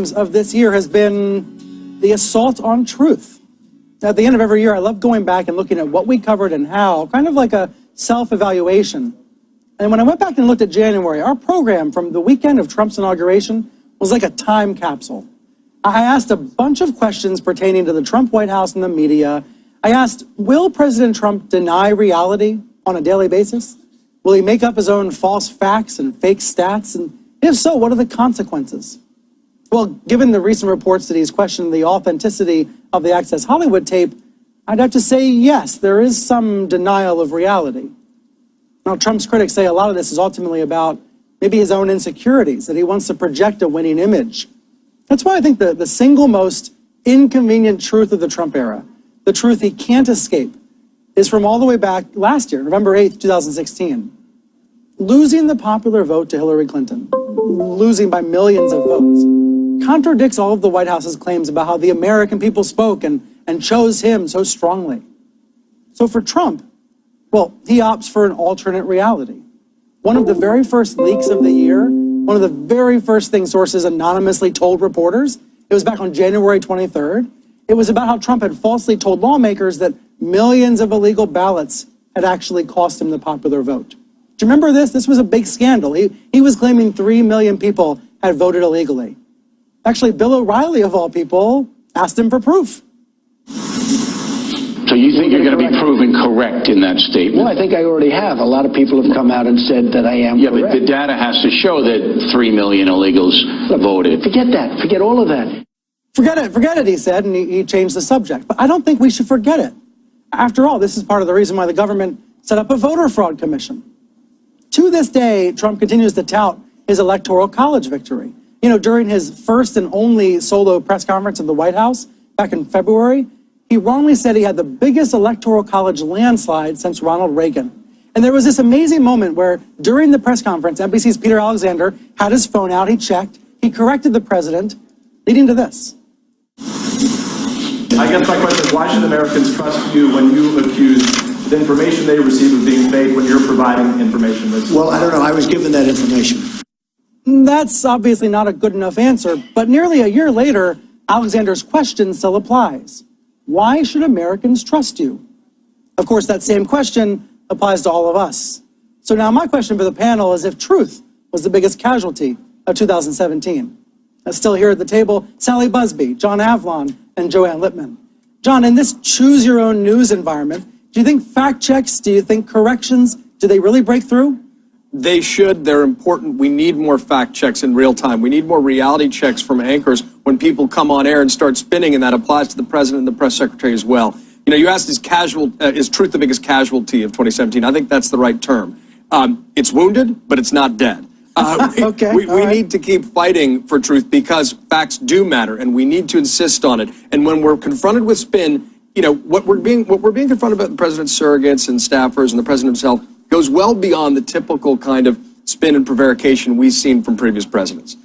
of this year has been the assault on truth. At the end of every year, I love going back and looking at what we covered and how, kind of like a self-evaluation. And when I went back and looked at January, our program from the weekend of Trump's inauguration was like a time capsule. I asked a bunch of questions pertaining to the Trump White House and the media. I asked, will President Trump deny reality on a daily basis? Will he make up his own false facts and fake stats? And if so, what are the consequences? Well, given the recent reports that he's questioned the authenticity of the Access Hollywood tape, I'd have to say yes, there is some denial of reality. Now, Trump's critics say a lot of this is ultimately about maybe his own insecurities, that he wants to project a winning image. That's why I think the single most inconvenient truth of the Trump era, the truth he can't escape, is from all the way back last year, November 8th, 2016. Losing the popular vote to Hillary Clinton, losing by millions of votes, contradicts all of the White House's claims about how the American people spoke and chose him so strongly. So for Trump, well, he opts for an alternate reality. One of the very first leaks of the year, one of the very first things sources anonymously told reporters, it was back on January 23rd, it was about how Trump had falsely told lawmakers that millions of illegal ballots had actually cost him the popular vote. Do you remember this? This was a big scandal. He was claiming 3 million people had voted illegally. Actually, Bill O'Reilly, of all people, asked him for proof. So you think you're going to be proven correct in that statement? Well, I think I already have. A lot of people have come out and said that I am correct. But the data has to show that 3 million illegals voted. Forget that. Forget all of that. Forget it, he said, and he changed the subject. But I don't think we should forget it. After all, this is part of the reason why the government set up a voter fraud commission. To this day, Trump continues to tout his electoral college victory. You know, during his first and only solo press conference in the White House back in February, he wrongly said he had the biggest electoral college landslide since Ronald Reagan. And there was this amazing moment where during the press conference, NBC's Peter Alexander had his phone out, he checked, he corrected the president, leading to this. I guess my question is, why should Americans trust you when you accuse the information they receive of being fake when you're providing information that's... Well, I don't know. I was given that information. That's obviously not a good enough answer, but nearly a year later, Alexander's question still applies. Why should Americans trust you? Of course, that same question applies to all of us. So now my question for the panel is if truth was the biggest casualty of 2017. Still here at the table, Sally Busby, John Avlon, and Joanne Lippman. John, in this choose-your-own-news environment, do you think fact checks, do you think corrections, do they really break through? They should. They're important. We need more fact checks in real time. We need more reality checks from anchors when people come on air and start spinning, and that applies to the president and the press secretary as well. You know, you asked, is truth the biggest casualty of 2017? I think that's the right term. It's wounded, but it's not dead. We need to keep fighting for truth because facts do matter, and we need to insist on it. And when we're confronted with spin, you know, what we're being confronted about the president's surrogates and staffers and the president himself goes well beyond the typical kind of spin and prevarication we've seen from previous presidents.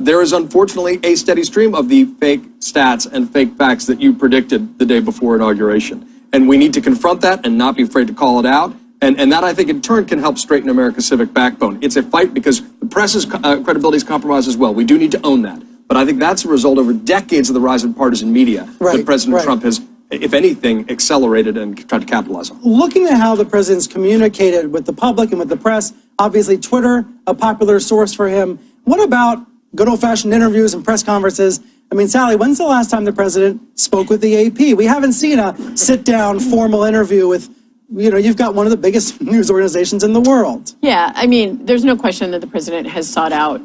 There is unfortunately a steady stream of the fake stats and fake facts that you predicted the day before inauguration. And we need to confront that and not be afraid to call it out. And that, I think, in turn can help straighten America's civic backbone. It's a fight because the press's credibility is compromised as well. We do need to own that. But I think that's a result over decades of the rise of partisan media that President Trump has, if anything, accelerated and tried to capitalize on. Looking at how the president's communicated with the public and with the press, obviously Twitter, a popular source for him. What about good old-fashioned interviews and press conferences? I mean, Sally, when's the last time the president spoke with the AP? We haven't seen a sit-down formal interview with, you know, you've got one of the biggest news organizations in the world. Yeah, I mean, there's no question that the president has sought out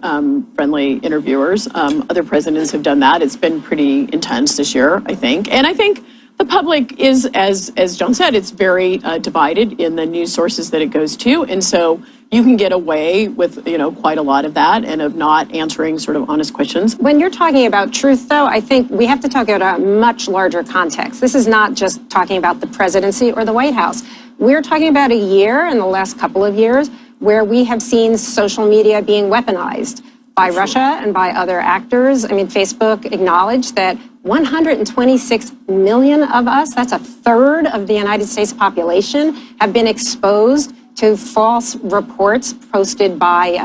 friendly interviewers. Other presidents have done that. It's been pretty intense this year, I think. And I think the public is, as John said, it's very divided in the news sources that it goes to. And so you can get away with, you know, quite a lot of that and of not answering sort of honest questions. When you're talking about truth, though, I think we have to talk about a much larger context. This is not just talking about the presidency or the White House. We're talking about a year in the last couple of years where we have seen social media being weaponized by Russia and by other actors. I mean, Facebook acknowledged that 126 million of us, that's a third of the United States population, have been exposed to false reports posted by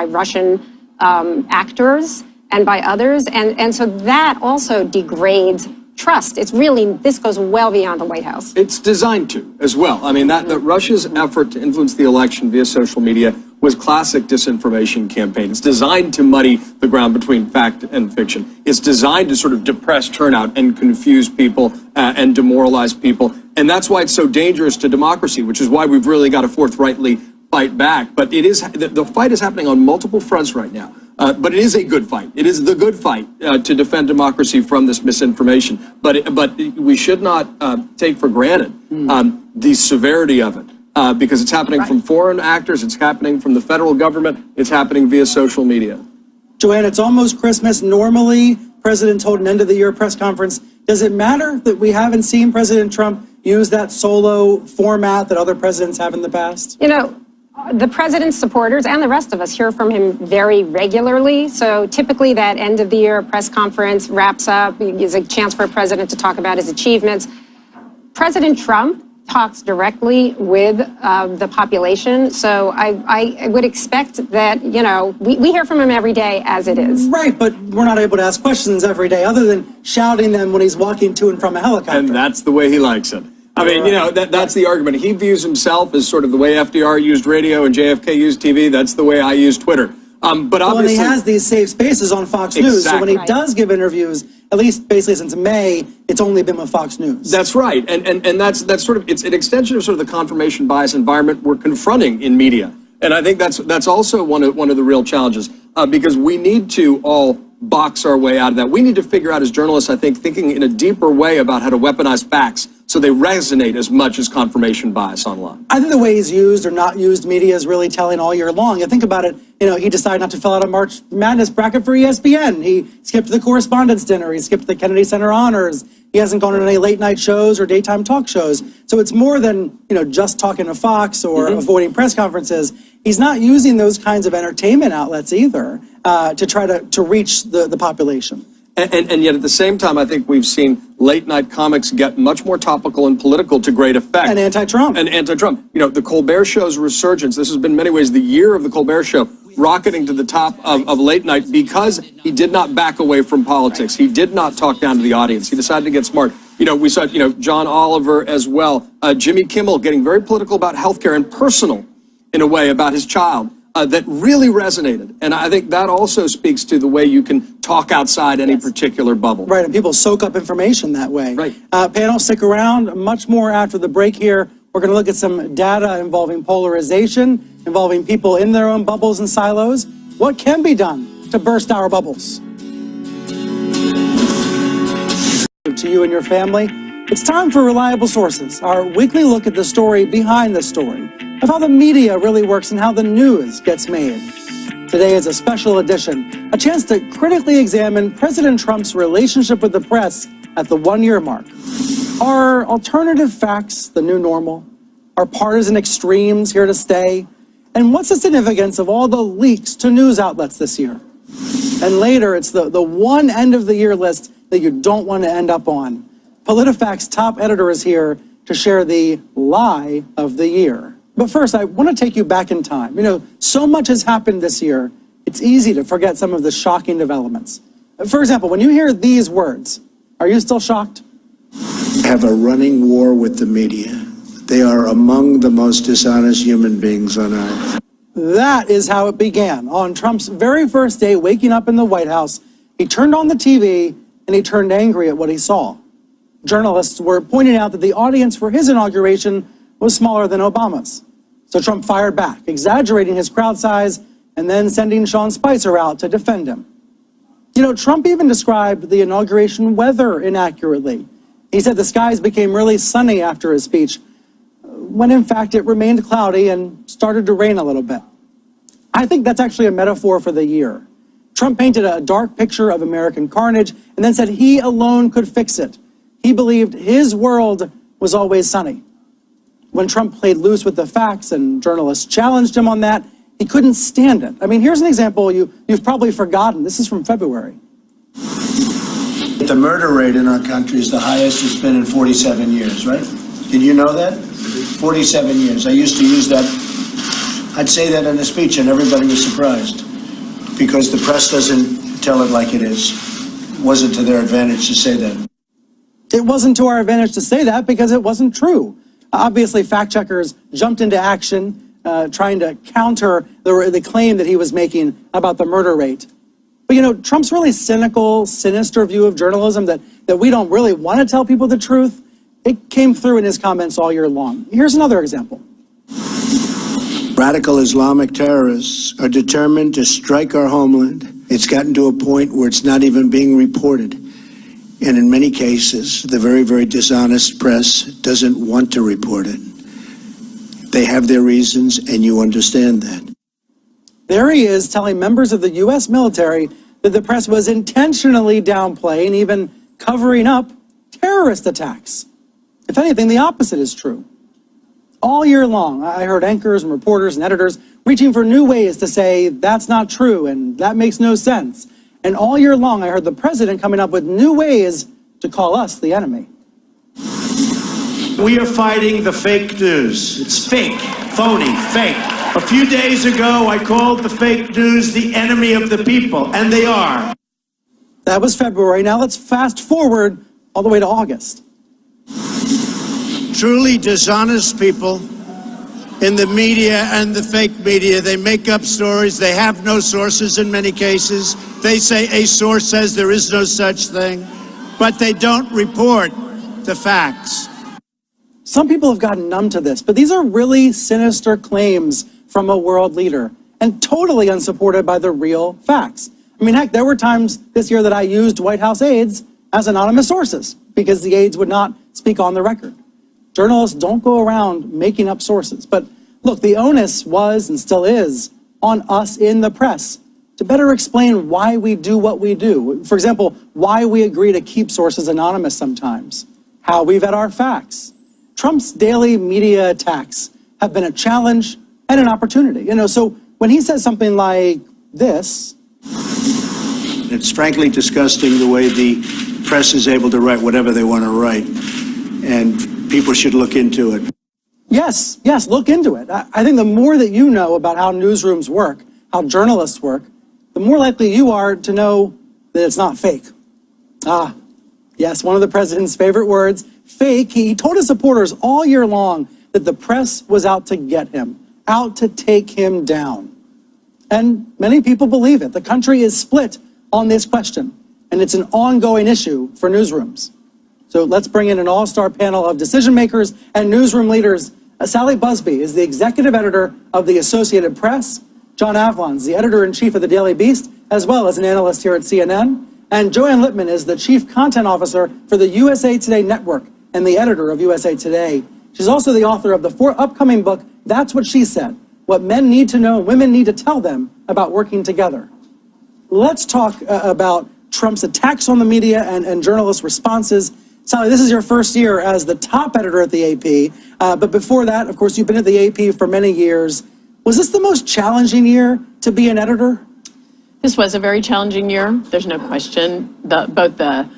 Russian actors. and by others. And so that also degrades trust. It's really, this goes well beyond the White House. It's designed to as well. I mean, that Russia's effort to influence the election via social media was classic disinformation campaign. It's designed to muddy the ground between fact and fiction. It's designed to sort of depress turnout and confuse people and demoralize people. And that's why it's so dangerous to democracy, which is why we've really got to forthrightly fight back. But it is, the fight is happening on multiple fronts right now. But it is a good fight. It is the good fight to defend democracy from this misinformation. But we should not take for granted the severity of it. Because it's happening from foreign actors, it's happening from the federal government, it's happening via social media. Joanne, it's almost Christmas. Normally, presidents hold an end-of-the-year press conference. Does it matter that we haven't seen President Trump use that solo format that other presidents have in the past? You know, the president's supporters and the rest of us hear from him very regularly. So typically that end-of-the-year press conference wraps up, is a chance for a president to talk about his achievements. President Trump talks directly with the population. So I would expect that, you know, we hear from him every day as it is. Right, but we're not able to ask questions every day other than shouting them when he's walking to and from a helicopter. And that's the way he likes it. I mean, you know, that's the argument. He views himself as sort of the way FDR used radio and JFK used TV. That's the way I use Twitter. But obviously, when he has these safe spaces on Fox News, so when he does give interviews, at least basically since May, it's only been with Fox News. That's right, and that's sort of, it's an extension of sort of the confirmation bias environment we're confronting in media, and I think that's also one of the real challenges because we need to all box our way out of that. We need to figure out as journalists, I think, thinking in a deeper way about how to weaponize facts so they resonate as much as confirmation bias online. I think the way he's used or not used media is really telling all year long. And think about it, you know, he decided not to fill out a March Madness bracket for ESPN. He skipped the Correspondents' Dinner. He skipped the Kennedy Center Honors. He hasn't gone on any late night shows or daytime talk shows. So it's more than, you know, just talking to Fox or avoiding press conferences. He's not using those kinds of entertainment outlets either to try to reach the population. And yet at the same time, I think we've seen late night comics get much more topical and political to great effect. And anti-Trump. And anti-Trump. You know, the Colbert Show's resurgence, this has been in many ways the year of the Colbert Show, rocketing to the top of late night because he did not back away from politics. He did not talk down to the audience. He decided to get smart. You know, we saw, you know, John Oliver as well. Jimmy Kimmel getting very political about healthcare and personal in a way about his child. That really resonated. And I think that also speaks to the way you can talk outside any particular bubble. Right, and people soak up information that way. Right. Panel, stick around. Much more after the break here. We're going to look at some data involving polarization, involving people in their own bubbles and silos. What can be done to burst our bubbles? To you and your family, it's time for Reliable Sources, our weekly look at the story behind the story, of how the media really works and how the news gets made. Today is a special edition, a chance to critically examine President Trump's relationship with the press at the one-year mark. Are alternative facts the new normal? Are partisan extremes here to stay? And what's the significance of all the leaks to news outlets this year? And later, it's the one end-of-the-year list that you don't want to end up on. PolitiFact's top editor is here to share the lie of the year. But first, I want to take you back in time. You know, so much has happened this year, it's easy to forget some of the shocking developments. For example, when you hear these words, are you still shocked? I have a running war with the media. They are among the most dishonest human beings on earth. That is how it began. On Trump's very first day waking up in the White House, he turned on the TV and he turned angry at what he saw. Journalists were pointing out that the audience for his inauguration was smaller than Obama's. So Trump fired back, exaggerating his crowd size and then sending Sean Spicer out to defend him. You know, Trump even described the inauguration weather inaccurately. He said the skies became really sunny after his speech, when in fact it remained cloudy and started to rain a little bit. I think that's actually a metaphor for the year. Trump painted a dark picture of American carnage and then said he alone could fix it. He believed his world was always sunny. When Trump played loose with the facts and journalists challenged him on that, he couldn't stand it. I mean, here's an example you've probably forgotten. This is from February. The murder rate in our country is the highest it's been in 47 years, right? Did you know that? 47 years. I used to use that. I'd say that in a speech and everybody was surprised because the press doesn't tell it like it is. It wasn't to their advantage to say that. It wasn't to our advantage to say that because it wasn't true. Obviously, fact checkers jumped into action, trying to counter the claim that he was making about the murder rate. But Trump's really cynical, sinister view of journalism that we don't really want to tell people the truth, it came through in his comments all year long. Here's another example. Radical Islamic terrorists are determined to strike our homeland. It's gotten to a point where it's not even being reported. And in many cases, the very, very dishonest press doesn't want to report it. They have their reasons, and you understand that. There he is telling members of the U.S. military that the press was intentionally downplaying, even covering up terrorist attacks. If anything, the opposite is true. All year long, I heard anchors and reporters and editors reaching for new ways to say that's not true and that makes no sense. And all year long, I heard the president coming up with new ways to call us the enemy. We are fighting the fake news. It's fake, phony, fake. A few days ago, I called the fake news the enemy of the people, and they are. That was February. Now let's fast forward all the way to August. Truly dishonest people in the media and the fake media, they make up stories. They have no sources in many cases. They say a source says there is no such thing, but they don't report the facts. Some people have gotten numb to this, but these are really sinister claims from a world leader and totally unsupported by the real facts. I mean, heck, there were times this year that I used White House aides as anonymous sources because the aides would not speak on the record. Journalists don't go around making up sources. But look, the onus was and still is on us in the press to better explain why we do what we do. For example, why we agree to keep sources anonymous sometimes, how we vet our facts. Trump's daily media attacks have been a challenge and an opportunity. So when he says something like this, It's frankly disgusting the way the press is able to write whatever they want to write. And people should look into it. Yes, look into it. I think the more that you know about how newsrooms work, how journalists work, the more likely you are to know that it's not fake. Yes, one of the president's favorite words, fake. He told his supporters all year long that the press was out to get him, out to take him down. And many people believe it. The country is split on this question, and it's an ongoing issue for newsrooms. So let's bring in an all-star panel of decision makers and newsroom leaders. Sally Busby is the executive editor of the Associated Press. John Avlon's the editor-in-chief of the Daily Beast, as well as an analyst here at CNN. And Joanne Lippman is the chief content officer for the USA Today Network and the editor of USA Today. She's also the author of the upcoming book, That's What She Said, What Men Need to Know and Women Need to Tell Them About Working Together. Let's talk about Trump's attacks on the media and journalists' responses. Sally, this is your first year as the top editor at the AP. But before that, of course, you've been at the AP for many years. Was this the most challenging year to be an editor? This was a very challenging year. There's no question. Both the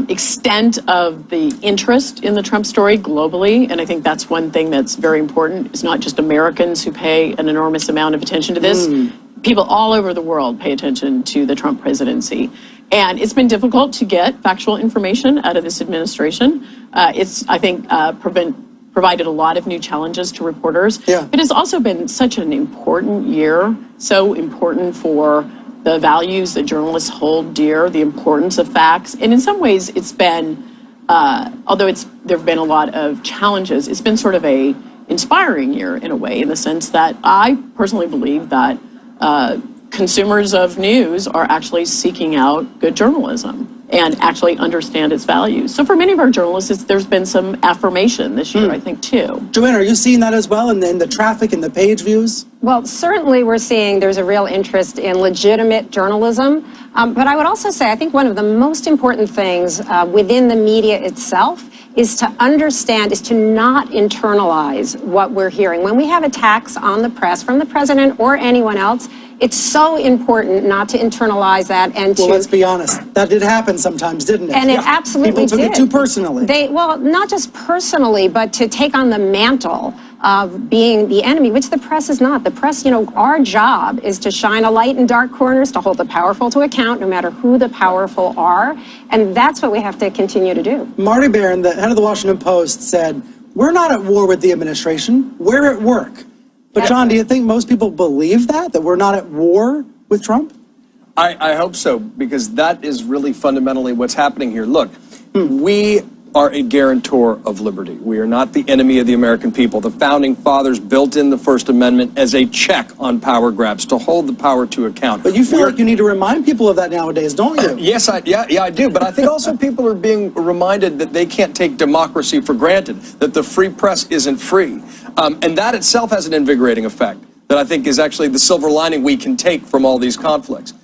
extent of the interest in the Trump story globally, and I think that's one thing that's very important. It's not just Americans who pay an enormous amount of attention to this. People all over the world pay attention to the Trump presidency. And it's been difficult to get factual information out of this administration. It's, I think, provided a lot of new challenges to reporters. Yeah. But it's also been such an important year, so important for the values that journalists hold dear, the importance of facts. And in some ways, it's been, although there have been a lot of challenges, it's been sort of a inspiring year in a way, in the sense that I personally believe that consumers of news are actually seeking out good journalism and actually understand its values. So for many of our journalists, there's been some affirmation this year, I think, too. Joanne, are you seeing that as well in the traffic and the page views? Well, certainly we're seeing there's a real interest in legitimate journalism. But I would also say I think one of the most important things within the media itself is to understand, is to not internalize what we're hearing. When we have attacks on the press from the president or anyone else, it's so important not to internalize that and Well, let's be honest. That did happen sometimes, didn't it? And it absolutely People took it too personally. Well, not just personally, but to take on the mantle of being the enemy, which the press is not. The press, our job is to shine a light in dark corners, to hold the powerful to account, no matter who the powerful are. And that's what we have to continue to do. Marty Baron, the head of the Washington Post, said, we're not at war with the administration, we're at work. But John, do you think most people believe that we're not at war with Trump? I hope so, because that is really fundamentally what's happening here. Look, we are a guarantor of liberty. We are not the enemy of the American people. The founding fathers built in the First Amendment as a check on power grabs, to hold the power to account. But you feel like you need to remind people of that nowadays, don't you? Yes, I do. But I think also people are being reminded that they can't take democracy for granted, that the free press isn't free. And that itself has an invigorating effect that I think is actually the silver lining we can take from all these conflicts.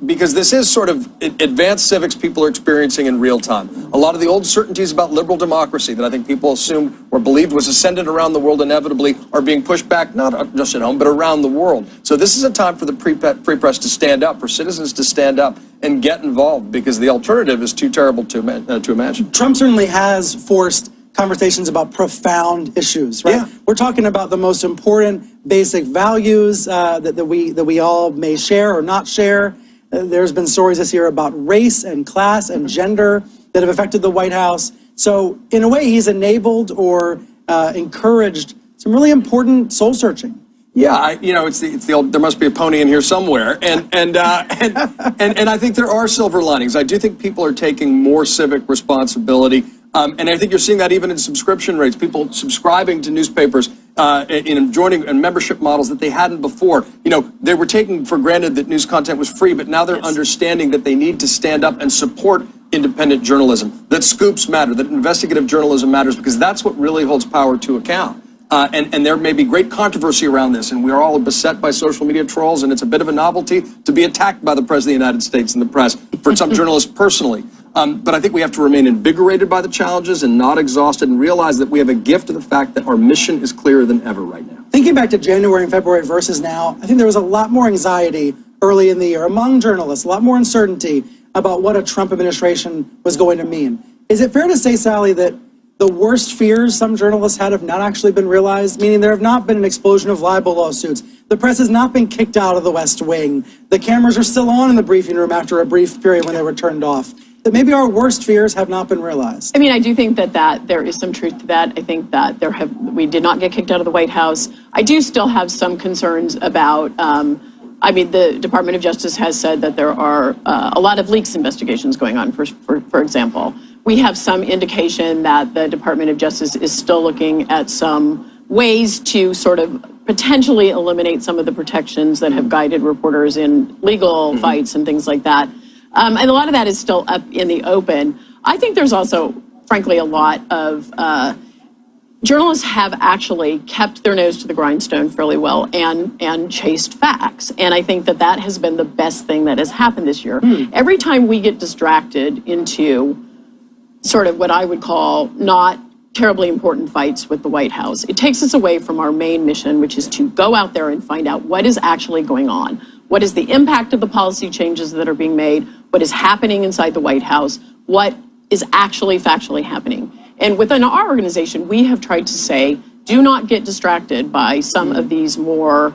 Because this is sort of advanced civics people are experiencing in real time. A lot of the old certainties about liberal democracy that I think people assumed or believed was ascendant around the world inevitably are being pushed back, not just at home, but around the world. So this is a time for the free press to stand up, for citizens to stand up and get involved, because the alternative is too terrible to imagine. Trump certainly has forced conversations about profound issues, right? Yeah. We're talking about the most important basic values that we all may share or not share. There's been stories this year about race and class and gender that have affected the White House. So in a way, he's enabled or encouraged some really important soul searching. Yeah, it's the old, there must be a pony in here somewhere, and I think there are silver linings. I do think people are taking more civic responsibility. And I think you're seeing that even in subscription rates, people subscribing to newspapers and joining and membership models that they hadn't before. They were taking for granted that news content was free, but now they're understanding that they need to stand up and support independent journalism, that scoops matter, that investigative journalism matters, because that's what really holds power to account. And there may be great controversy around this, and we are all beset by social media trolls, and it's a bit of a novelty to be attacked by the President of the United States and the press, for some journalists personally. But I think we have to remain invigorated by the challenges and not exhausted, and realize that we have a gift of the fact that our mission is clearer than ever right now. Thinking back to January and February versus now, I think there was a lot more anxiety early in the year among journalists, a lot more uncertainty about what a Trump administration was going to mean. Is it fair to say, Sally, that the worst fears some journalists had have not actually been realized, meaning there have not been an explosion of libel lawsuits? The press has not been kicked out of the West Wing. The cameras are still on in the briefing room after a brief period when they were turned off. That maybe our worst fears have not been realized. I do think that there is some truth to that. I think that we did not get kicked out of the White House. I do still have some concerns about, the Department of Justice has said that there are a lot of leaks investigations going on, for example. We have some indication that the Department of Justice is still looking at some ways to sort of potentially eliminate some of the protections that have guided reporters in legal fights and things like that. And a lot of that is still up in the open. I think there's also, frankly, a lot of journalists have actually kept their nose to the grindstone fairly well and chased facts. And I think that has been the best thing that has happened this year. Every time we get distracted into sort of what I would call not terribly important fights with the White House, it takes us away from our main mission, which is to go out there and find out what is actually going on. What is the impact of the policy changes that are being made? What is happening inside the White House? What is actually factually happening? And within our organization, we have tried to say, do not get distracted by some of these more,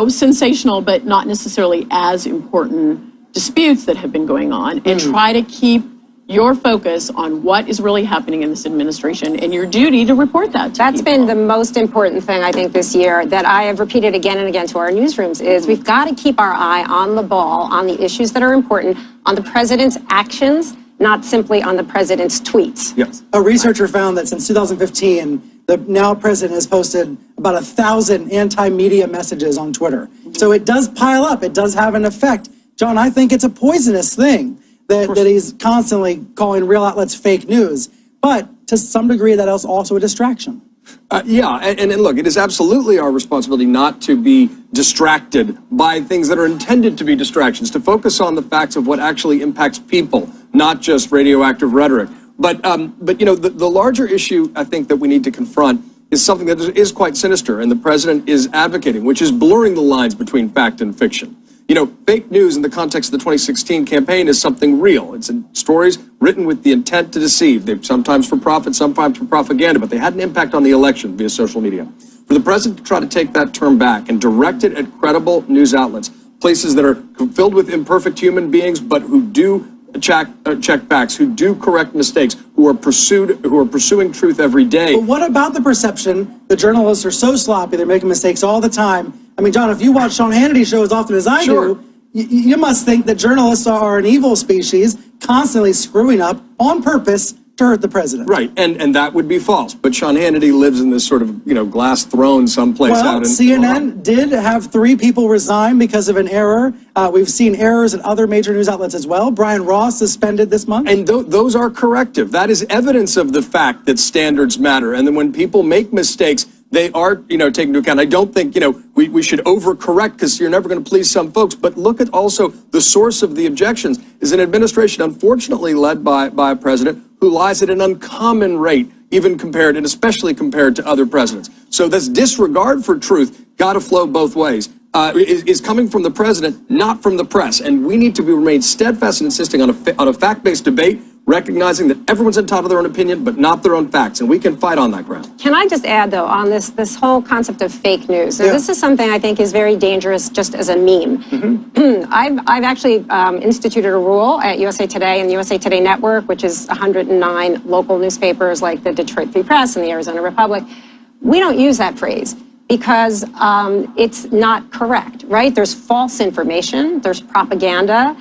sensational, but not necessarily as important disputes that have been going on, and try to keep your focus on what is really happening in this administration and your duty to report that to That's people. been the most important thing, I think, this year that I have repeated again and again to our newsrooms is we've got to keep our eye on the ball, on the issues that are important, on the president's actions, not simply on the president's tweets. Yes. A researcher found that since 2015, the now president has posted about 1,000 anti-media messages on Twitter. So it does pile up. It does have an effect. John, I think it's a poisonous thing that he's constantly calling real outlets fake news. But to some degree, that is also a distraction. And look, it is absolutely our responsibility not to be distracted by things that are intended to be distractions, to focus on the facts of what actually impacts people, not just radioactive rhetoric. But the larger issue I think that we need to confront is something that is quite sinister, and the president is advocating, which is blurring the lines between fact and fiction. You know, fake news in the context of the 2016 campaign is something real. It's in stories written with the intent to deceive. They're sometimes for profit, sometimes for propaganda, but they had an impact on the election via social media. For the president to try to take that term back and direct it at credible news outlets, places that are filled with imperfect human beings, but who do check backs, who do correct mistakes, who are pursuing truth every day. But what about the perception that journalists are so sloppy, they're making mistakes all the time? I mean, John, if you watch Sean Hannity show as often as I do, you must think that journalists are an evil species, constantly screwing up on purpose to hurt the president. Right, and that would be false. But Sean Hannity lives in this sort of, glass throne someplace out in... CNN did have 3 people resign because of an error. We've seen errors at other major news outlets as well. Brian Ross suspended this month. And those are corrective. That is evidence of the fact that standards matter. And then when people make mistakes, they are, taken into account. I don't think, we should overcorrect because you're never going to please some folks. But look at also the source of the objections is an administration, unfortunately led by a president who lies at an uncommon rate, even compared and especially compared to other presidents. So this disregard for truth, got to flow both ways, is coming from the president, not from the press. And we need to remain steadfast in insisting on a fact-based debate, recognizing that everyone's entitled to their own opinion, but not their own facts, and we can fight on that ground. Can I just add, though, on this whole concept of fake news? Yeah. This is something I think is very dangerous just as a meme. Mm-hmm. I've actually instituted a rule at USA Today and the USA Today Network, which is 109 local newspapers like the Detroit Free Press and the Arizona Republic. We don't use that phrase because it's not correct, right? There's false information, there's propaganda.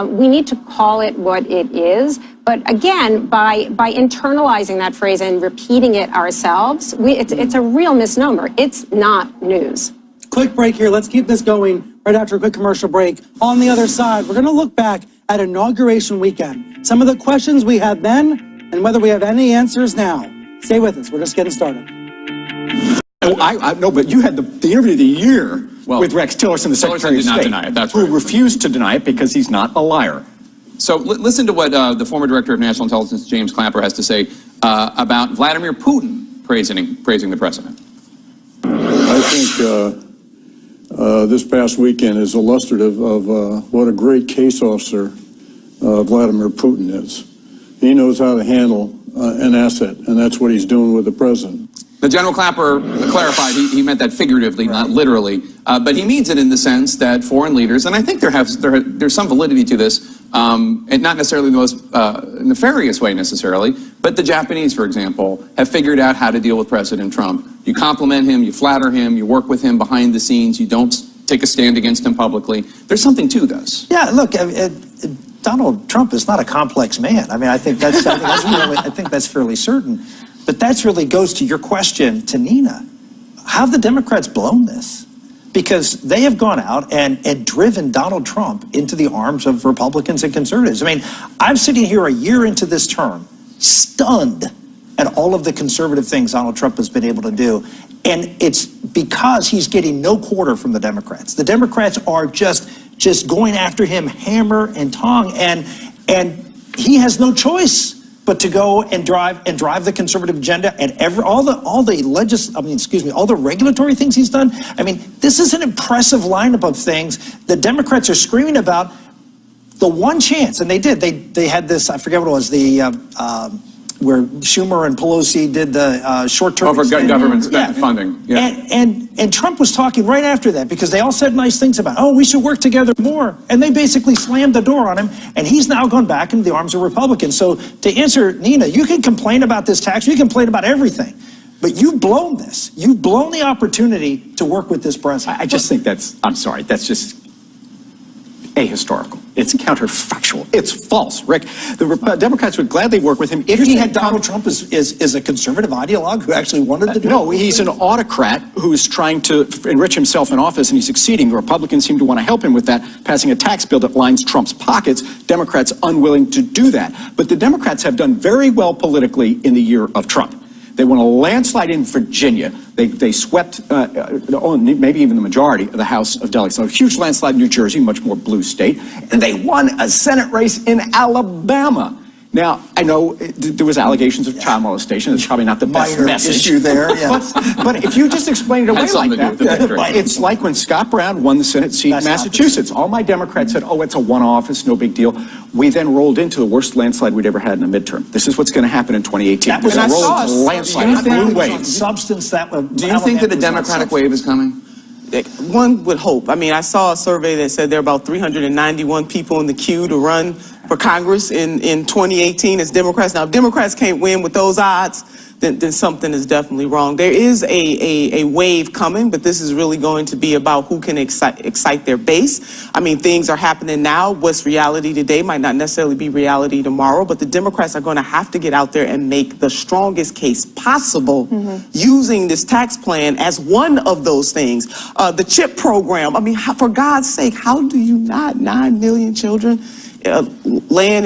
We need to call it what it is. But again, by internalizing that phrase and repeating it ourselves, it's a real misnomer. It's not news. Quick break here. Let's keep this going right after a quick commercial break. On the other side, we're going to look back at Inauguration Weekend. Some of the questions we had then and whether we have any answers now. Stay with us. We're just getting started. No, but you had the interview of the year with Rex Tillerson, the Secretary of State, did not deny it. That's right. who refused to deny it because he's not a liar. So listen to what the former Director of National Intelligence, James Clapper, has to say about Vladimir Putin praising the president. I think this past weekend is illustrative of what a great case officer Vladimir Putin is. He knows how to handle an asset, and that's what he's doing with the president. The General Clapper clarified he meant that figuratively, not literally, but he means it in the sense that foreign leaders, and I think there's some validity to this, and not necessarily the most nefarious way necessarily, but the Japanese, for example, have figured out how to deal with President Trump. You compliment him, you flatter him, you work with him behind the scenes, you don't take a stand against him publicly. There's something to this. Yeah, look, Donald Trump is not a complex man. I mean, I think that's fairly certain. But that really goes to your question to Nina. How have the Democrats blown this? Because they have gone out and driven Donald Trump into the arms of Republicans and conservatives. I mean, I'm sitting here a year into this term, stunned at all of the conservative things Donald Trump has been able to do. And it's because he's getting no quarter from the Democrats. The Democrats are just going after him hammer and tong, and he has no choice but to go and drive the conservative agenda and all the regulatory things he's done. I mean, this is an impressive lineup of things the Democrats are screaming about. The one chance, and they did. They had this. I forget what it was. Where Schumer and Pelosi did the short-term over government funding. Yeah. And Trump was talking right after that because they all said nice things about, oh, we should work together more. And they basically slammed the door on him. And he's now gone back into the arms of Republicans. So to answer Nina, you can complain about this tax. You can complain about everything. But you've blown this. You've blown the opportunity to work with this president. I just think that's just ahistorical. It's counterfactual. It's false, Rick. The Democrats would gladly work with him if he had Donald Trump is a conservative ideologue who actually wanted to do it. No, he's an autocrat who is trying to enrich himself in office, and he's succeeding. The Republicans seem to want to help him with that, passing a tax bill that lines Trump's pockets. Democrats unwilling to do that. But the Democrats have done very well politically in the year of Trump. They won a landslide in Virginia. They swept maybe even the majority of the House of Delegates. So a huge landslide in New Jersey, much more blue state. And they won a Senate race in Alabama. Now, I know there was allegations of child molestation. It's probably not the best Minor message. issue there, yeah. But if you just explain it away Has like something to do with the that, victory. it's like when Scott Brown won the Senate seat in That's not Massachusetts. All my Democrats said, oh, it's a one-off, it's no big deal. We then rolled into the worst landslide we'd ever had in a midterm. This is what's going to happen in 2018. That was We're gonna a roll into a landslide, blue wave. Substance that would. Do you think that a Democratic wave is coming? One would hope. I mean, I saw a survey that said there are about 391 people in the queue to run for Congress in 2018 as Democrats. Now, if Democrats can't win with those odds, then something is definitely wrong. There is a wave coming, but this is really going to be about who can excite their base. I mean, things are happening now. What's reality today might not necessarily be reality tomorrow, but the Democrats are going to have to get out there and make the strongest case possible using this tax plan as one of those things. The CHIP program, I mean, for God's sake, how do you not 9 million children land,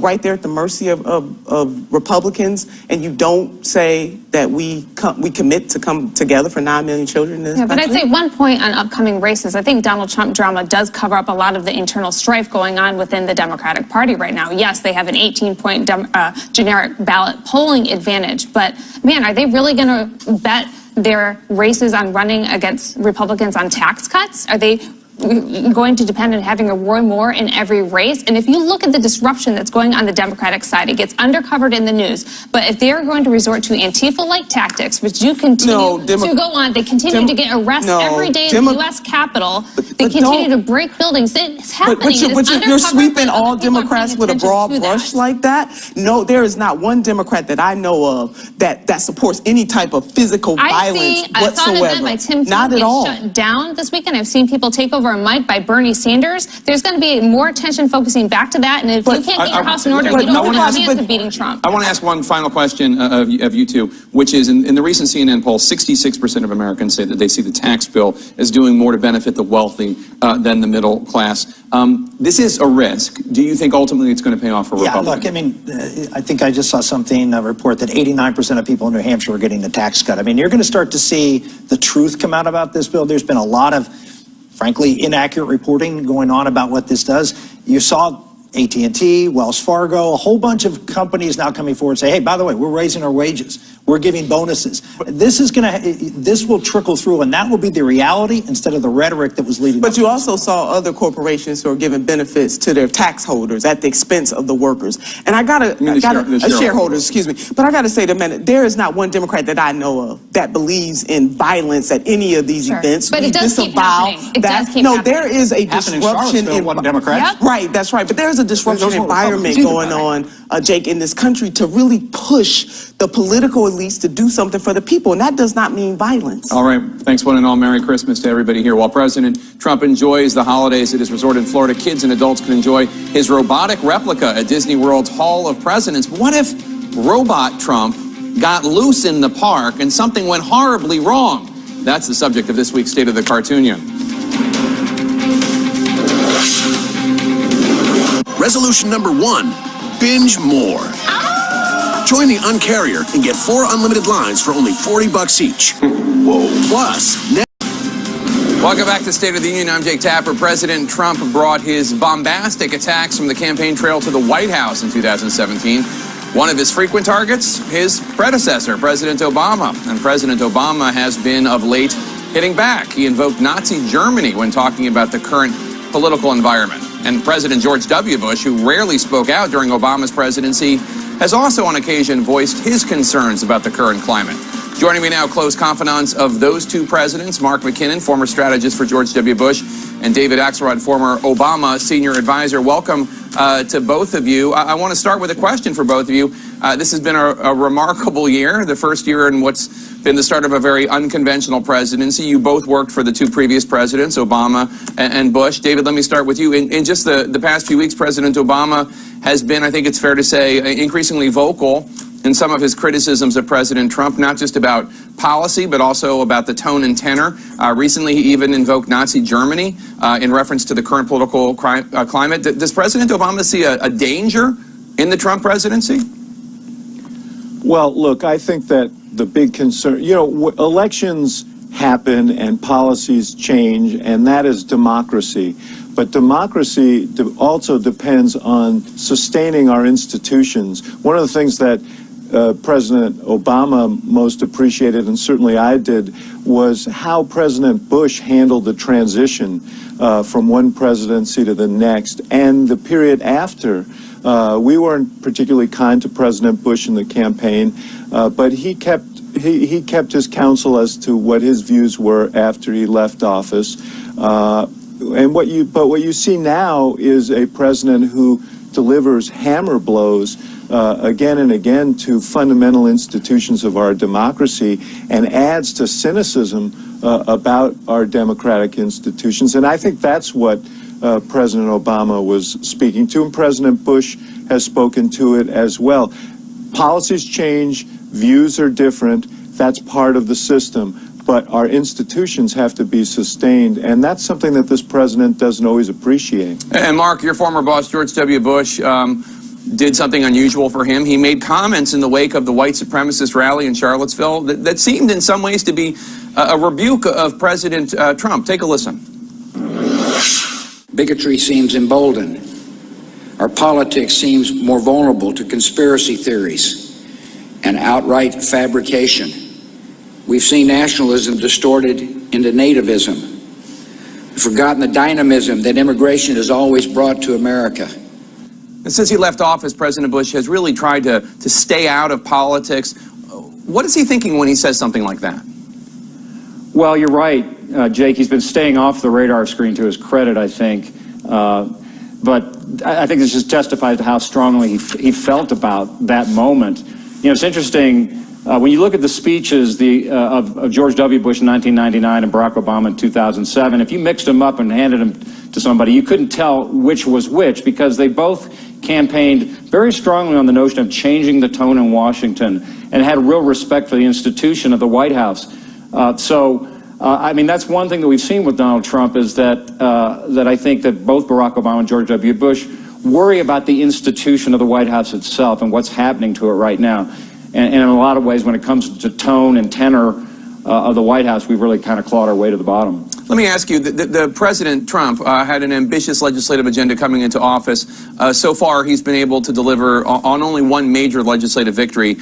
right there at the mercy of Republicans, and you don't say that we commit to come together for 9 million children in this But I'd country? say one point on upcoming races, I think Donald Trump drama does cover up a lot of the internal strife going on within the Democratic Party right now. Yes, they have an 18-point generic ballot polling advantage, but man, are they really going to bet their races on running against Republicans on tax cuts? Are they going to depend on having a Roy Moore in every race? And if you look at the disruption that's going on the Democratic side, it gets undercovered in the news. But if they're going to resort to Antifa-like tactics, which do continue to go on, they continue to get arrests every day in the U.S. Capitol. They continue to break buildings. It's happening. But you're sweeping all Democrats with a broad brush like that? No, there is not one Democrat that I know of that supports any type of physical violence I saw an whatsoever. event by Tim Not Floyd at all. get shut down this weekend. I've seen people take over a mic by Bernie Sanders. There's going to be more attention focusing back to that. And if you can't get your house in order, you don't have a chance of beating Trump. I want to ask one final question of you two, which is in the recent CNN poll, 66% of Americans say that they see the tax bill as doing more to benefit the wealthy than the middle class. This is a risk. Do you think ultimately it's going to pay off for Republicans? Yeah, look, I mean, I think I just saw something, a report that 89% of people in New Hampshire are getting the tax cut. I mean, you're going to start to see the truth come out about this bill. There's been a lot of, frankly, inaccurate reporting going on about what this does. You saw AT&T, Wells Fargo, a whole bunch of companies now coming forward and say, hey, by the way, we're raising our wages. We're giving bonuses. This will trickle through, and that will be the reality instead of the rhetoric that was leading. But you also saw other corporations who are giving benefits to their tax holders at the expense of the workers. And shareholders, excuse me. But I gotta say, there is not one Democrat that I know of that believes in violence at any of these events. But we it does keep disavow happening. It that. does keep No, happening. there is a Happened in disruption Charlottesville, wasn't Democrats? Right, that's right. But there's a disruption Those were environment Republicans going either. on, Jake, in this country to really push the political elites to do something for the people, and that does not mean violence. All right. Thanks, one and all. Merry Christmas to everybody here. While President Trump enjoys the holidays at his resort in Florida, kids and adults can enjoy his robotic replica at Disney World's Hall of Presidents. What if Robot Trump got loose in the park and something went horribly wrong? That's the subject of this week's State of the Cartoonian. Resolution number 1, binge more. Join the Uncarrier and get 4 unlimited lines for only $40 each. Whoa. Plus, Welcome back to State of the Union. I'm Jake Tapper. President Trump brought his bombastic attacks from the campaign trail to the White House in 2017. One of his frequent targets, his predecessor, President Obama. And President Obama has been, of late, hitting back. He invoked Nazi Germany when talking about the current political environment. And President George W. Bush, who rarely spoke out during Obama's presidency, has also on occasion voiced his concerns about the current climate. Joining me now, close confidants of those two presidents, Mark McKinnon, former strategist for George W. Bush, and David Axelrod, former Obama senior advisor. Welcome to both of you. I want to start with a question for both of you. This has been a remarkable year, the first year in what's been the start of a very unconventional presidency. You both worked for the two previous presidents, Obama and Bush. David, let me start with you. In just the past few weeks, President Obama has been, I think it's fair to say, increasingly vocal in some of his criticisms of President Trump, not just about policy, but also about the tone and tenor. Recently, he even invoked Nazi Germany in reference to the current political climate. Does President Obama see a danger in the Trump presidency? Well, look, I think that the big concern, elections happen and policies change, and that is democracy. But democracy also depends on sustaining our institutions. One of the things that President Obama most appreciated, and certainly I did, was how President Bush handled the transition from one presidency to the next, and the period after. We weren't particularly kind to President Bush in the campaign, but he kept his counsel as to what his views were after he left office. And what you see now is a president who delivers hammer blows again and again to fundamental institutions of our democracy and adds to cynicism about our democratic institutions. And I think that's what President Obama was speaking to, and President Bush has spoken to it as well. Policies change, views are different, that's part of the system, but our institutions have to be sustained, and that's something that this president doesn't always appreciate. And Mark, your former boss, George W. Bush, did something unusual for him. He made comments in the wake of the white supremacist rally in Charlottesville that seemed in some ways to be a rebuke of President Trump. Take a listen. Bigotry seems emboldened. Our politics seems more vulnerable to conspiracy theories and outright fabrication. We've seen nationalism distorted into nativism. We've forgotten the dynamism that immigration has always brought to America. And since he left office, President Bush has really tried to stay out of politics. What is he thinking when he says something like that? Well, you're right, Jake. He's been staying off the radar screen to his credit, I think. But I think this just testifies to how strongly he felt about that moment. You know, it's interesting, when you look at the speeches of George W. Bush in 1999 and Barack Obama in 2007, if you mixed them up and handed them to somebody, you couldn't tell which was which, because they both campaigned very strongly on the notion of changing the tone in Washington and had real respect for the institution of the White House. I mean, that's one thing that we've seen with Donald Trump, is that I think that both Barack Obama and George W. Bush worry about the institution of the White House itself and what's happening to it right now. And in a lot of ways, when it comes to tone and tenor of the White House, we've really kind of clawed our way to the bottom. Let me ask you, the President Trump had an ambitious legislative agenda coming into office. So far, he's been able to deliver on only one major legislative victory,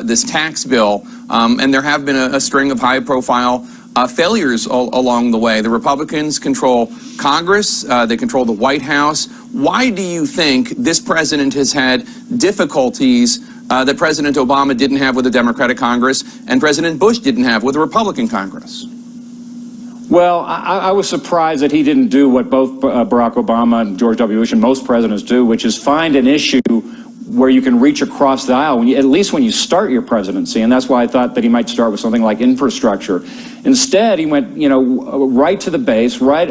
this tax bill. And there have been a string of high-profile failures along the way. The Republicans control Congress. They control the White House. Why do you think this president has had difficulties that President Obama didn't have with the Democratic Congress and President Bush didn't have with the Republican Congress? Well, I was surprised that he didn't do what both Barack Obama and George W. Bush and most presidents do, which is find an issue where you can reach across the aisle, at least when you start your presidency. And that's why I thought that he might start with something like infrastructure. Instead, he went, right to the base, right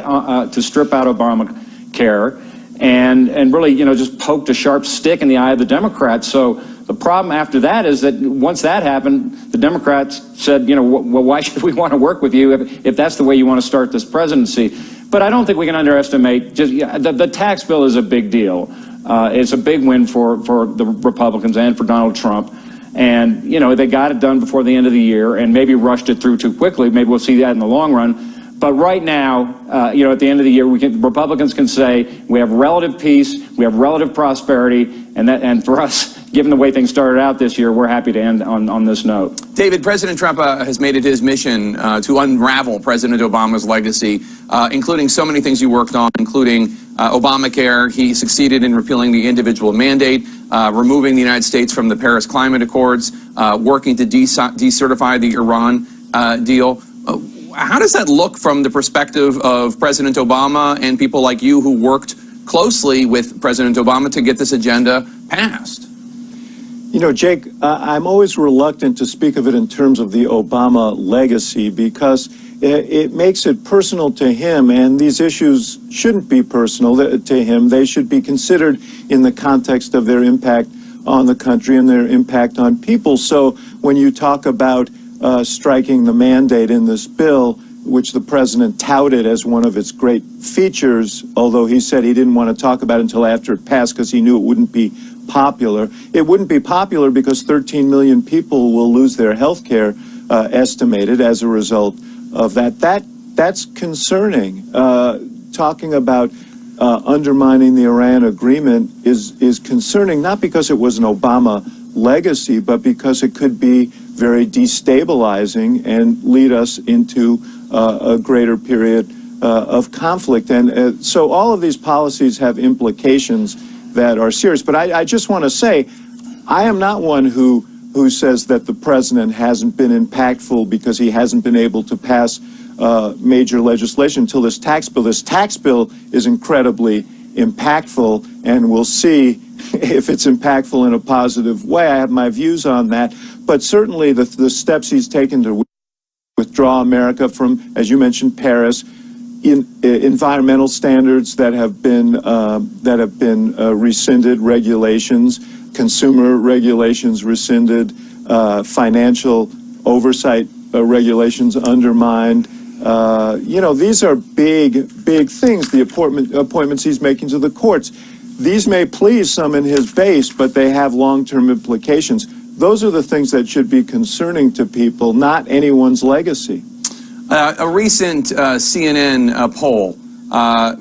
to strip out Obamacare, and really, just poked a sharp stick in the eye of the Democrats. So the problem after that is that once that happened, the Democrats said, well, why should we want to work with you if that's the way you want to start this presidency? But I don't think we can underestimate, the tax bill is a big deal. It's a big win for the Republicans and for Donald Trump. And, they got it done before the end of the year and maybe rushed it through too quickly. Maybe we'll see that in the long run. But right now, at the end of the year, Republicans can say we have relative peace, we have relative prosperity, and for us, given the way things started out this year, we're happy to end on this note. David, President Trump has made it his mission to unravel President Obama's legacy, including so many things he worked on, including Obamacare. He succeeded in repealing the individual mandate, removing the United States from the Paris Climate Accords, working to decertify the Iran deal. How does that look from the perspective of President Obama and people like you who worked closely with President Obama to get this agenda passed? Jake, I'm always reluctant to speak of it in terms of the Obama legacy because it makes it personal to him, and these issues shouldn't be personal to him. They should be considered in the context of their impact on the country and their impact on people. So when you talk about striking the mandate in this bill, which the president touted as one of its great features, although he said he didn't want to talk about it until after it passed because he knew it wouldn't be popular. It wouldn't be popular because 13 million people will lose their health care, estimated, as a result of that. That's concerning. Talking about undermining the Iran agreement is concerning, not because it was an Obama legacy, but because it could be very destabilizing and lead us into a greater period of conflict. And so all of these policies have implications that are serious. But I just want to say, I am not one who says that the president hasn't been impactful because he hasn't been able to pass major legislation until this tax bill. This tax bill is incredibly impactful, and we'll see if it's impactful in a positive way. I have my views on that. But certainly the steps he's taken to withdraw America from, as you mentioned, Paris, environmental standards that have been rescinded, regulations, consumer regulations rescinded, financial oversight regulations undermined. These are big things, the appointments he's making to the courts. These may please some in his base, but they have long-term implications. Those are the things that should be concerning to people, not anyone's legacy. A recent CNN poll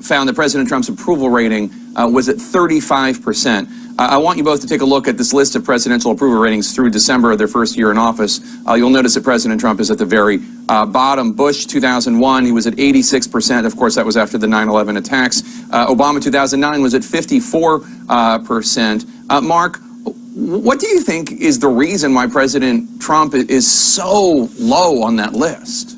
found that President Trump's approval rating was at 35%. I want you both to take a look at this list of presidential approval ratings through December of their first year in office. You'll notice that President Trump is at the very bottom. Bush, 2001, he was at 86%. Of course, that was after the 9/11 attacks. Obama, 2009, was at 54%. Mark, what do you think is the reason why President Trump is so low on that list?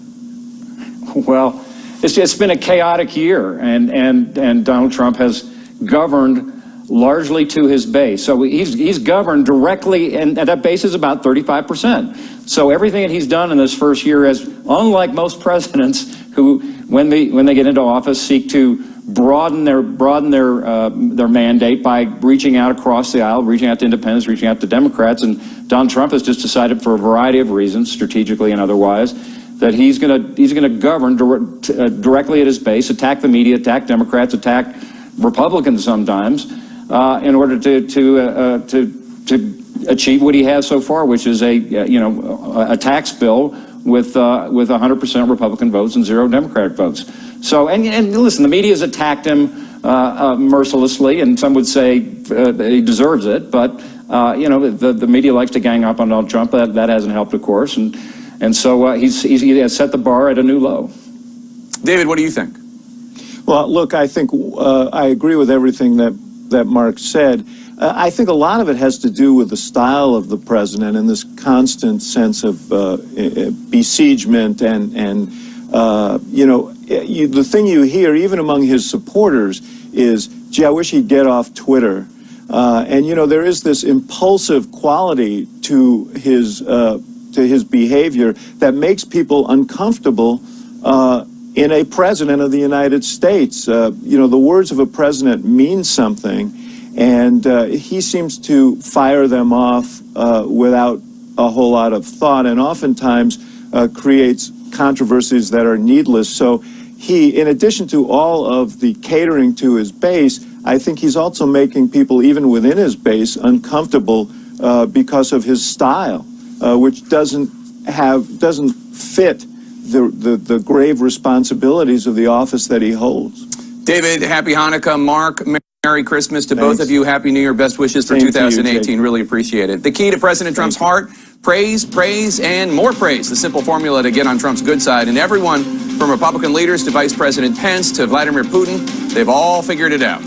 Well, it's been a chaotic year, and Donald Trump has governed largely to his base. So he's governed directly, and that base is about 35%. So everything that he's done in this first year is, unlike most presidents who, when they get into office, seek to broaden their mandate by reaching out across the aisle, reaching out to independents, reaching out to Democrats. And Donald Trump has just decided, for a variety of reasons, strategically and otherwise, that he's going to govern directly at his base, attack the media, attack Democrats, attack Republicans sometimes, in order to achieve what he has so far, which is a tax bill with 100% Republican votes and 0 Democratic votes. So and listen, the media has attacked him mercilessly, and some would say he deserves it. But the media likes to gang up on Donald Trump. That hasn't helped, of course, and so he has set the bar at a new low. David, what do you think? Well, look, I think I agree with everything that Mark said. I think a lot of it has to do with the style of the president and this constant sense of besiegement and the thing you hear even among his supporters is, gee, I wish he'd get off Twitter. There is this impulsive quality to his behavior that makes people uncomfortable in a president of the United States. The words of a president mean something, and he seems to fire them off without a whole lot of thought, and oftentimes creates controversies that are needless. So he, in addition to all of the catering to his base, I think he's also making people, even within his base, uncomfortable because of his style, which doesn't fit the grave responsibilities of the office that he holds. David, happy Hanukkah. Mark, Merry Christmas to both of you. Happy New Year. Best wishes for 2018. Really appreciate it. The key to President Trump's heart: praise, praise, and more praise. The simple formula to get on Trump's good side. And everyone from Republican leaders to Vice President Pence to Vladimir Putin, they've all figured it out.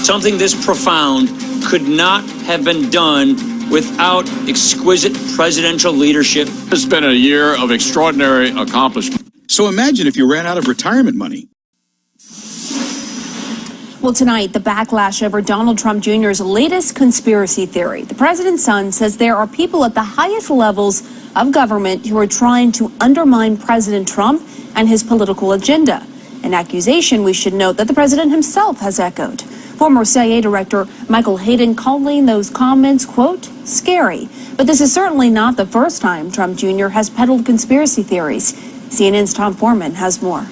Something this profound could not have been done without exquisite presidential leadership. It's been a year of extraordinary accomplishment. So imagine if you ran out of retirement money. Well, tonight, the backlash over Donald Trump Jr.'s latest conspiracy theory. The president's son says there are people at the highest levels of government who are trying to undermine President Trump and his political agenda. An accusation, we should note, that the president himself has echoed. Former CIA Director Michael Hayden calling those comments, quote, scary. But this is certainly not the first time Trump Jr. has peddled conspiracy theories. CNN's Tom Foreman has more.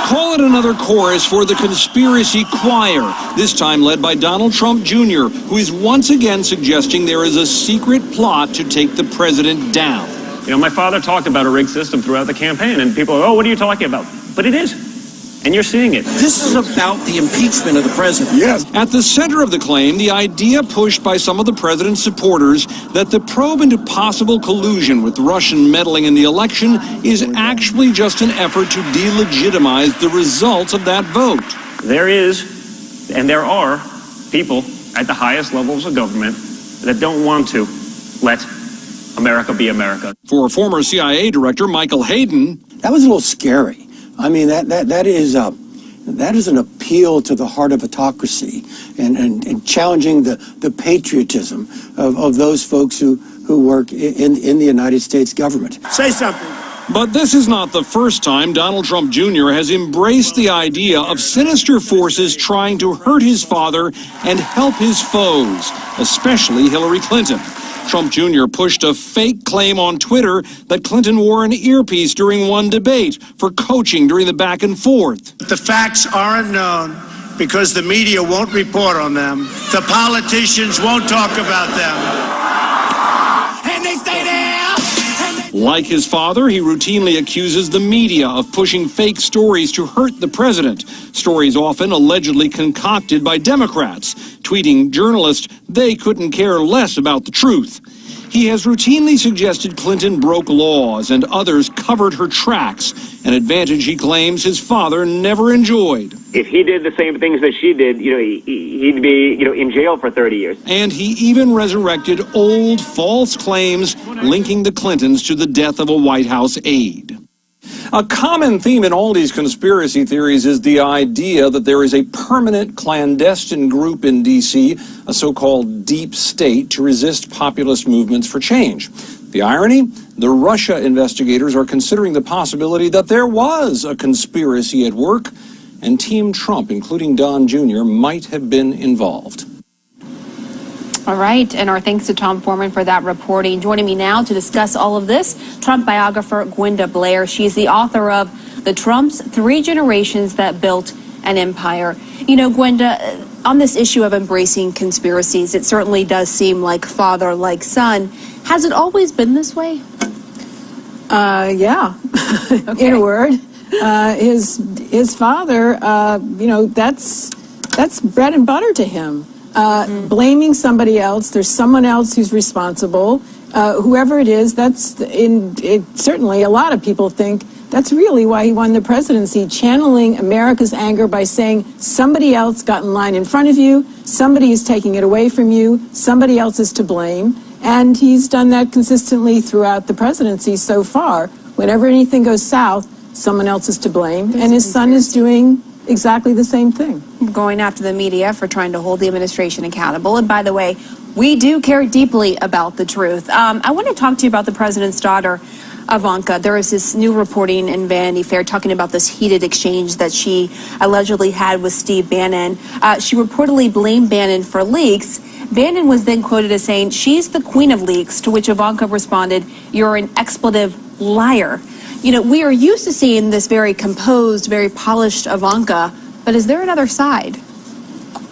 Call it another chorus for the conspiracy choir, this time led by Donald Trump Jr., who is once again suggesting there is a secret plot to take the president down. You know, my father talked about a rigged system throughout the campaign, and people are, oh, what are you talking about? But it is. And you're seeing it. This is about the impeachment of the president. Yes. At the center of the claim, the idea pushed by some of the president's supporters that the probe into possible collusion with Russian meddling in the election is actually just an effort to delegitimize the results of that vote. There is, and there are, people at the highest levels of government that don't want to let America be America. For former CIA Director Michael Hayden, that was a little scary. I mean, that is an appeal to the heart of autocracy and challenging the patriotism of those folks who work in the United States government. Say something. But this is not the first time Donald Trump Jr. has embraced the idea of sinister forces trying to hurt his father and help his foes, especially Hillary Clinton. Trump Jr. pushed a fake claim on Twitter that Clinton wore an earpiece during one debate for coaching during the back and forth. The facts aren't known because the media won't report on them. The politicians won't talk about them. And they stay there. Like his father, he routinely accuses the media of pushing fake stories to hurt the president. Stories often allegedly concocted by Democrats, tweeting journalists they couldn't care less about the truth. He has routinely suggested Clinton broke laws and others covered her tracks, an advantage he claims his father never enjoyed. If he did the same things that she did, he'd be, in jail for 30 years. And he even resurrected old false claims linking the Clintons to the death of a White House aide. A common theme in all these conspiracy theories is the idea that there is a permanent clandestine group in D.C., a so-called deep state, to resist populist movements for change. The irony? The Russia investigators are considering the possibility that there was a conspiracy at work, and Team Trump, including Don Jr., might have been involved. All right, and our thanks to Tom Foreman for that reporting. Joining me now to discuss all of this, Trump biographer Gwenda Blair. She's the author of The Trumps: 3 Generations That Built an Empire. You know, Gwenda, on this issue of embracing conspiracies, it certainly does seem like father, like son. Has it always been this way? Yeah, Okay. in a word. His father, that's bread and butter to him. Blaming somebody else, there's someone else who's responsible. Whoever it is, certainly a lot of people think that's really why he won the presidency, channeling America's anger by saying somebody else got in line in front of you, somebody is taking it away from you, somebody else is to blame. And he's done that consistently throughout the presidency so far. Whenever anything goes south, someone else is to blame. And his son is doing exactly the same thing. Going after the media for trying to hold the administration accountable. And by the way, we do care deeply about the truth. I want to talk to you about the president's daughter, Ivanka. There is this new reporting in Vanity Fair talking about this heated exchange that she allegedly had with Steve Bannon. She reportedly blamed Bannon for leaks. Bannon was then quoted as saying, "She's the queen of leaks," to which Ivanka responded, "You're an expletive liar." You know, we are used to seeing this very composed, very polished Ivanka, but is there another side?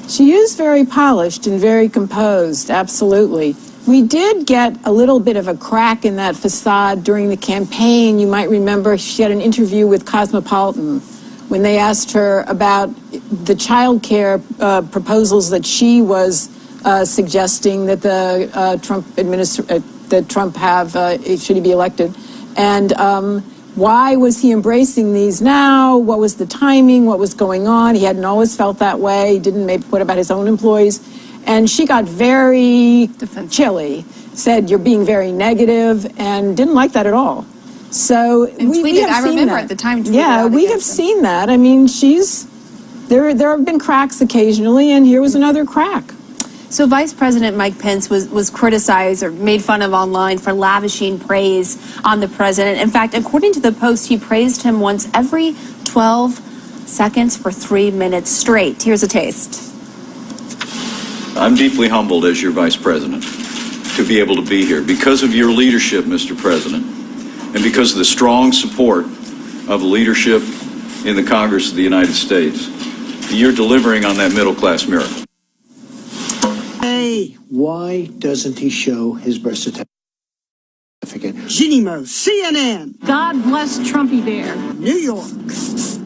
She is very polished and very composed, absolutely. We did get a little bit of a crack in that facade during the campaign. You might remember she had an interview with Cosmopolitan when they asked her about the child care proposals that she was suggesting that the Trump have should he be elected. And why was he embracing these now? What was the timing? What was going on? He hadn't always felt that way. He didn't maybe what about his own employees? And she got very chilly, said you're being very negative, and didn't like that at all. So we have I seen remember that. at the time tweeted Yeah, out we have against him. seen that. I mean, there have been cracks occasionally, and here was another crack. So Vice President Mike Pence was criticized or made fun of online for lavishing praise on the president. In fact, according to the Post, he praised him once every 12 seconds for 3 minutes straight. Here's a taste. I'm deeply humbled as your vice president to be able to be here because of your leadership, Mr. President, and because of the strong support of the leadership in the Congress of the United States. You're delivering on that middle-class miracle. Why doesn't he show his birth certificate? Jeannie Mo, CNN. God bless Trumpy Bear. New York.